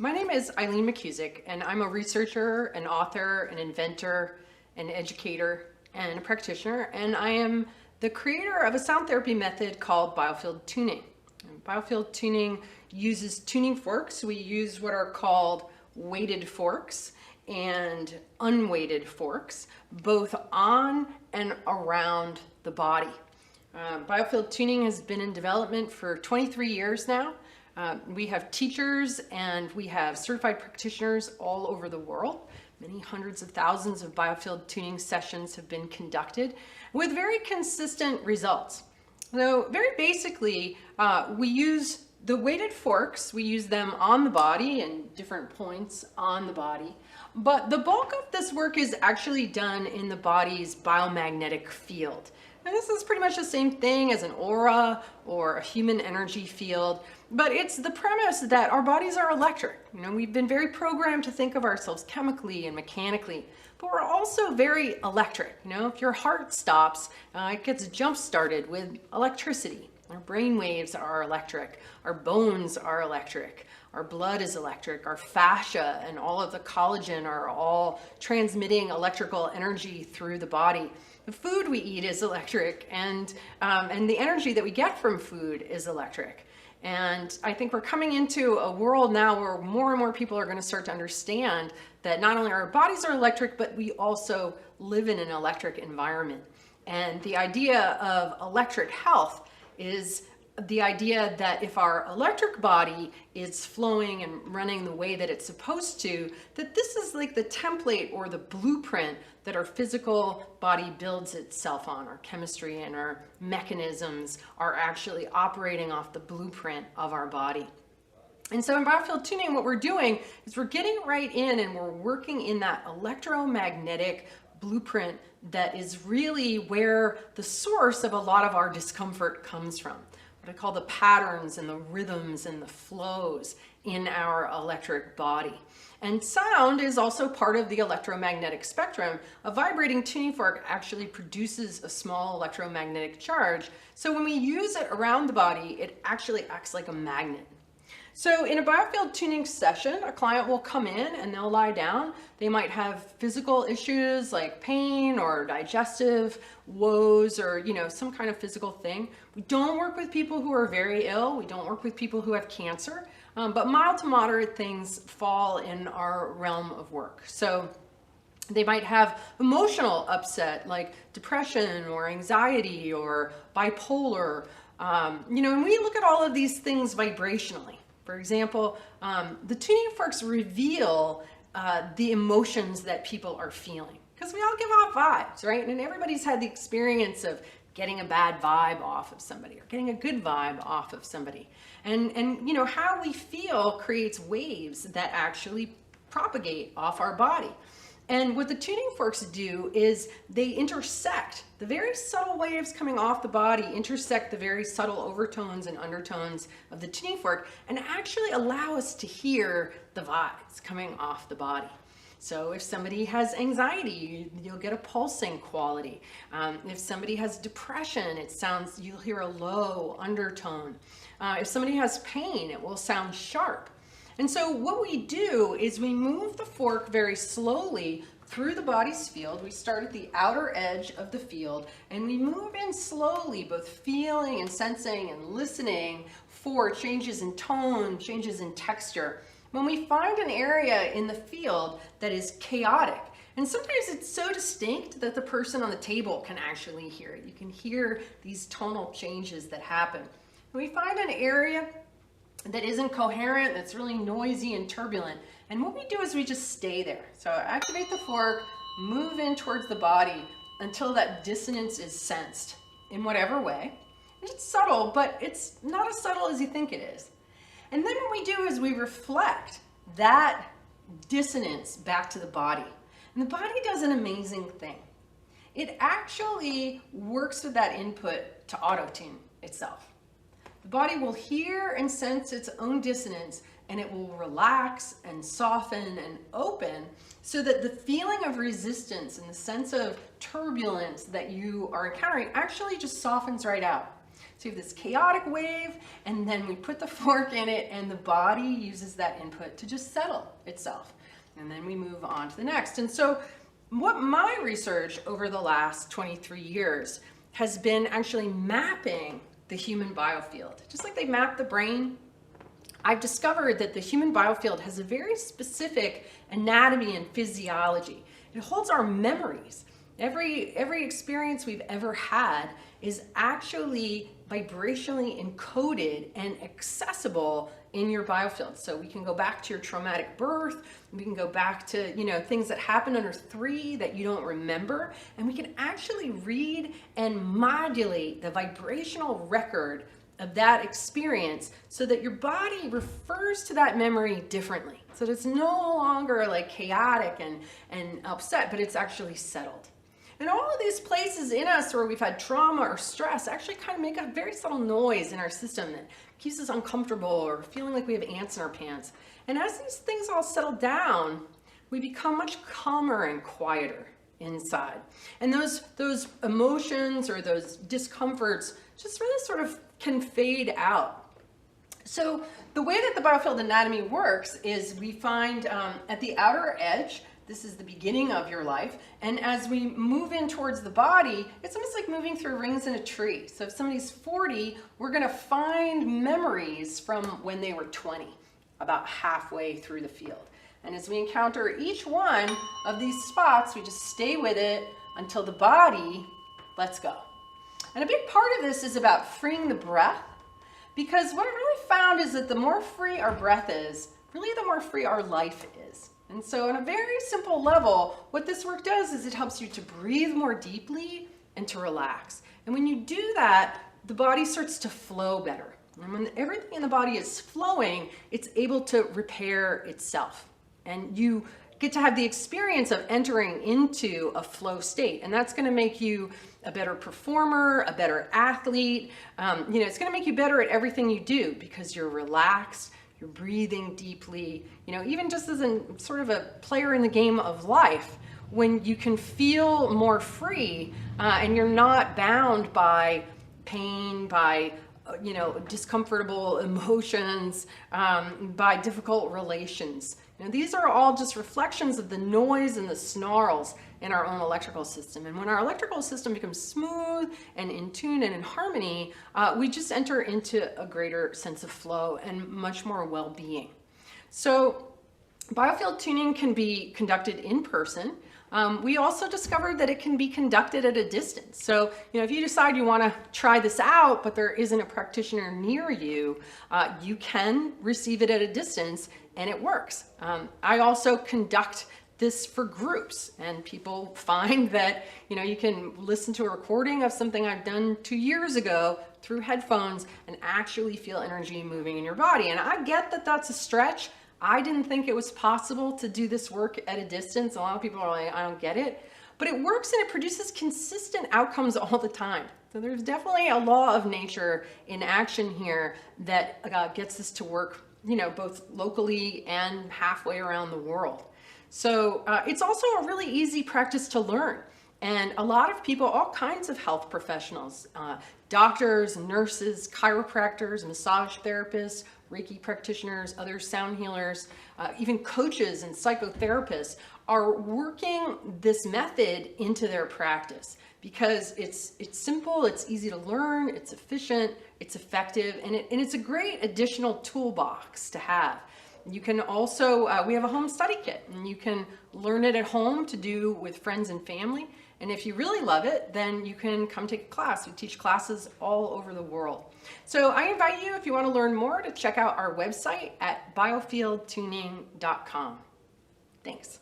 My name is Eileen McKusick, and I'm a researcher, an author, an inventor, an educator, and a practitioner, and I am the creator of a sound therapy method called Biofield Tuning. And Biofield Tuning uses tuning forks. We use what are called weighted forks and unweighted forks, both on and around the body. Biofield Tuning has been in development for 23 years now. We have teachers and we have certified practitioners all over the world. Many hundreds of thousands of Biofield Tuning sessions have been conducted with very consistent results. So very basically, we use the weighted forks. We use them on the body and different points on the body. But the bulk of this work is actually done in the body's biomagnetic field. And this is pretty much the same thing as an aura or a human energy field, but it's the premise that our bodies are electric. You know, we've been very programmed to think of ourselves chemically and mechanically, but we're also very electric. You know, if your heart stops, it gets jump started with electricity. Our brain waves are electric, our bones are electric, our blood is electric, our fascia and all of the collagen are all transmitting electrical energy through the body. The food we eat is electric, and the energy that we get from food is electric. And I think we're coming into a world now where more and more people are going to start to understand that not only our bodies are electric, but we also live in an electric environment. And the idea of electric health is the idea that if our electric body is flowing and running the way that it's supposed to, that this is like the template or the blueprint that our physical body builds itself on. Our chemistry and our mechanisms are actually operating off the blueprint of our body. And so in Biofield Tuning, what we're doing is we're getting right in and we're working in that electromagnetic blueprint that is really where the source of a lot of our discomfort comes from. What I call the patterns and the rhythms and the flows in our electric body. And sound is also part of the electromagnetic spectrum. A vibrating tuning fork actually produces a small electromagnetic charge. So when we use it around the body, it actually acts like a magnet. So in a Biofield Tuning session, a client will come in and they'll lie down. They might have physical issues like pain or digestive woes or, you know, some kind of physical thing. We don't work with people who are very ill. We don't work with people who have cancer, but mild to moderate things fall in our realm of work. So they might have emotional upset like depression or anxiety or bipolar, you know, and we look at all of these things vibrationally. For example, the tuning forks reveal the emotions that people are feeling, because we all give off vibes, right? And everybody's had the experience of getting a bad vibe off of somebody or getting a good vibe off of somebody. And you know, how we feel creates waves that actually propagate off our body. And what the tuning forks do is they intersect. The very subtle waves coming off the body intersect the very subtle overtones and undertones of the tuning fork and actually allow us to hear the vibes coming off the body. So if somebody has anxiety, you'll get a pulsing quality. If somebody has depression, you'll hear a low undertone. If somebody has pain, it will sound sharp. And so what we do is we move the fork very slowly through the body's field. We start at the outer edge of the field and we move in slowly, both feeling and sensing and listening for changes in tone, changes in texture. When we find an area in the field that is chaotic, and sometimes it's so distinct that the person on the table can actually hear it. You can hear these tonal changes that happen. When we find an area that isn't coherent, that's really noisy and turbulent, and what we do is we just stay there. So activate the fork, move in towards the body until that dissonance is sensed in whatever way. And it's subtle, but it's not as subtle as you think it is. And then what we do is we reflect that dissonance back to the body. And the body does an amazing thing. It actually works with that input to auto-tune itself. The body will hear and sense its own dissonance, and it will relax and soften and open so that the feeling of resistance and the sense of turbulence that you are encountering actually just softens right out. So you have this chaotic wave, and then we put the fork in it, and the body uses that input to just settle itself. And then we move on to the next. And so what my research over the last 23 years has been actually mapping the human biofield. Just like they map the brain, I've discovered that the human biofield has a very specific anatomy and physiology. It holds our memories. Every experience we've ever had is actually vibrationally encoded and accessible in your biofield. So we can go back to your traumatic birth, we can go back to, you know, things that happened under 3 that you don't remember, and we can actually read and modulate the vibrational record of that experience so that your body refers to that memory differently. So that it's no longer like chaotic and upset, but it's actually settled. And all of these places in us where we've had trauma or stress actually kind of make a very subtle noise in our system that keeps us uncomfortable or feeling like we have ants in our pants. And as these things all settle down, we become much calmer and quieter inside. And those emotions or those discomforts just really sort of can fade out. So the way that the biofield anatomy works is we find at the outer edge, this is the beginning of your life, and as we move in towards the body, it's almost like moving through rings in a tree. So if somebody's 40, we're going to find memories from when they were 20, about halfway through the field. And as we encounter each one of these spots, we just stay with it until the body lets go. And a big part of this is about freeing the breath, because what I really found is that the more free our breath is, really the more free our life is. And so on a very simple level, what this work does is it helps you to breathe more deeply and to relax. And when you do that, the body starts to flow better. And when everything in the body is flowing, it's able to repair itself. And you get to have the experience of entering into a flow state. And that's going to make you a better performer, a better athlete. It's going to make you better at everything you do because you're relaxed, you're breathing deeply, even just as sort of a player in the game of life, when you can feel more free and you're not bound by pain, by discomfortable emotions, by difficult relations. These are all just reflections of the noise and the snarls in our own electrical system. And when our electrical system becomes smooth and in tune and in harmony, we just enter into a greater sense of flow and much more well-being. So biofield tuning can be conducted in person. We also discovered that it can be conducted at a distance. So, if you decide you want to try this out, but there isn't a practitioner near you, you can receive it at a distance and it works. I also conduct this for groups, and people find that, you can listen to a recording of something I've done 2 years ago through headphones and actually feel energy moving in your body. And I get that that's a stretch. I didn't think it was possible to do this work at a distance. A lot of people are like, I don't get it. But it works and it produces consistent outcomes all the time. So there's definitely a law of nature in action here that gets this to work, both locally and halfway around the world. So it's also a really easy practice to learn. And a lot of people, all kinds of health professionals, doctors, nurses, chiropractors, massage therapists, Reiki practitioners, other sound healers, even coaches and psychotherapists are working this method into their practice because it's simple, it's easy to learn, it's efficient, it's effective, and it's a great additional toolbox to have. You can also, we have a home study kit, and you can learn it at home to do with friends and family. And if you really love it, then you can come take a class. We teach classes all over the world. So I invite you, if you want to learn more, to check out our website at biofieldtuning.com. Thanks.